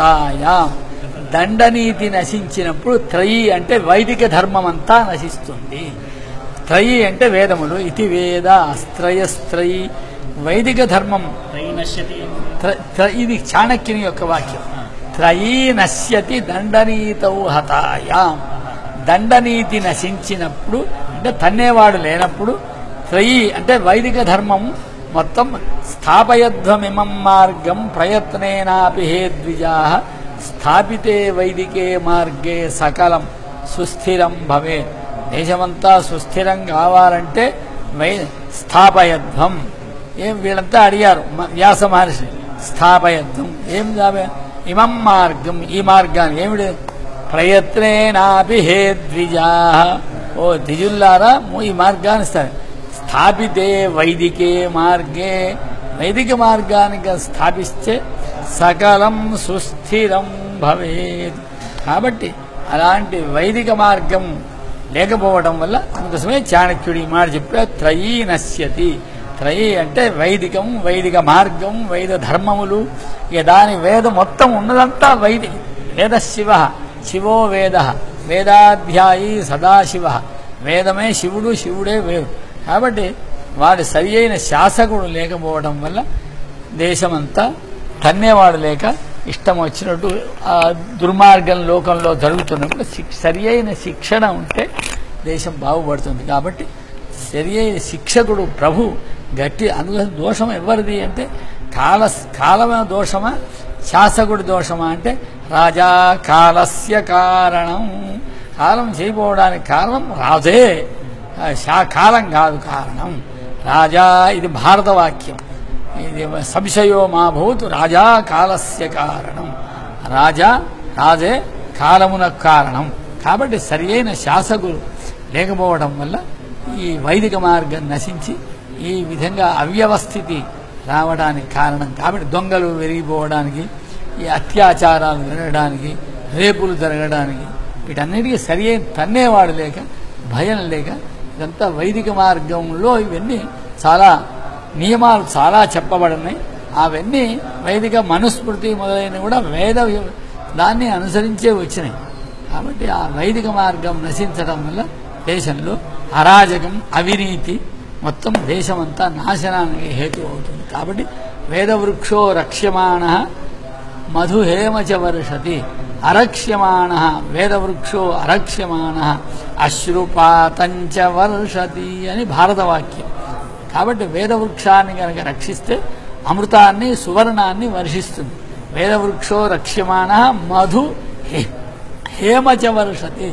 తాయాం దండనీతి నశించినప్పుడు త్రయీ అంటే వైదిక ధర్మం అంతా నశిస్తుంది. త్రయీ అంటే వేదములు. ఇది వేద త్రయస్త్రయీ వైదిక ధర్మం. ఇది చాణక్యుని యొక్క వాక్యం. త్రయీ నశ్యతి దండనీతౌ హతాయాం. దండనీతి నశించినప్పుడు అంటే తన్నేవాడు లేనప్పుడు త్రయీ అంటే వైదిక ధర్మం మొత్తం స్థాపయధ్వమిమం మార్గం ప్రయత్నేనాపి హే ద్విజాః స్థాపితే వైదికే మార్గే సకలం సుస్థిరం భవే. దేశమంతా సుస్థిరం కావాలంటే స్థాపయధ్వం. ఏం వీళ్ళంతా అడిగారు వ్యాస మహర్షి, స్థాపయధ్వం ఏం ఇమం మార్గం, ఈ మార్గాన్ని ఏమిటి? ప్రయత్నేనాపి హే ద్విజాః, ఓ ద్విజుల్లారా ఈ మార్గాన్ని స్థాపితే వైదికే మార్గే, వైదిక మార్గానికి స్థాపిస్తే సకలం సుస్థిరం భవేత్. కాబట్టి అలాంటి వైదిక మార్గం లేకపోవడం వల్ల అందుకోసమే చాణక్యుడు ఈ మాట చెప్పా, త్రయీ నశ్యతి. త్రయీ అంటే వైదికం, వైదిక మార్గం, వైదిక ధర్మములు. ఇక దాని వేదం మొత్తం ఉన్నదంతా వేద శివ, శివో వేద, వేదాధ్యాయి సదాశివ. వేదమే శివుడు, శివుడే వేడు. కాబట్టి వాడు సరి అయిన శాసకుడు లేకపోవడం వల్ల దేశమంతా తన్నేవాడు లేక ఇష్టం వచ్చినట్టు ఆ దుర్మార్గం లోకంలో జరుగుతున్నప్పుడు సరి అయిన శిక్షణ ఉంటే దేశం బాగుపడుతుంది. కాబట్టి సరి అయిన శిక్షకుడు ప్రభు గట్టి. అందుకోసం దోషం ఎవరిది అంటే కాలమే దోషమా, శాసకుడి దోషమా అంటే రాజా కాలస్య కారణం. కాలం చేయబోవడానికి కారణం రాజే, కాలం కాదు కారణం. రాజా ఇది భారత వాక్యం. ఇది సంశయో మా భూతు రాజా కాలస్య కారణం. రాజే కాలమునకు కారణం. కాబట్టి సరి అయిన శాసకులు లేకపోవడం వల్ల ఈ వైదిక మార్గం నశించి ఈ విధంగా అవ్యవస్థితి రావడానికి కారణం. కాబట్టి దొంగలు పెరిగిపోవడానికి, ఈ అత్యాచారాలు జరగడానికి, రేపులు జరగడానికి, వీటన్నిటికీ సరి అయిన తన్నేవాడు లేక, భయం లేక, ఇదంతా వైదిక మార్గంలో ఇవన్నీ చాలా నియమాలు చాలా చెప్పబడినాయి. అవన్నీ వైదిక మనుస్మృతి మొదలైనవి కూడా దాన్ని అనుసరించే వచ్చినాయి. కాబట్టి ఆ వైదిక మార్గం నశించడం వల్ల దేశంలో అరాజకం, అవినీతి మొత్తం దేశమంతా నాశనానికి హేతు అవుతుంది. కాబట్టి వేదవృక్షో రక్ష్యమాణ మధుహేమచ వర్షతి, అరక్ష్యమాణ వేదవృక్షో అరక్ష్యమాణ అశ్రుపాతంచ వర్షతి అని భారతవాక్యం. కాబట్టి వేదవృక్షాన్ని కనుక రక్షిస్తే అమృతాన్ని, సువర్ణాన్ని వర్షిస్తుంది. వేదవృక్షో రక్ష్యమాణ మధు హేమచ వర్షతి,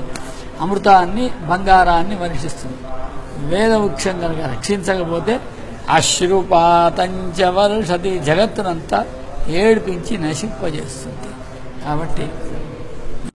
అమృతాన్ని, బంగారాన్ని వర్షిస్తుంది. వేదవృక్షం కనుక రక్షించకపోతే అశ్రుపాతంచ వర్షతి, జగత్తునంతా ఏడిపించి నశింపజేస్తుంది. కాబట్టి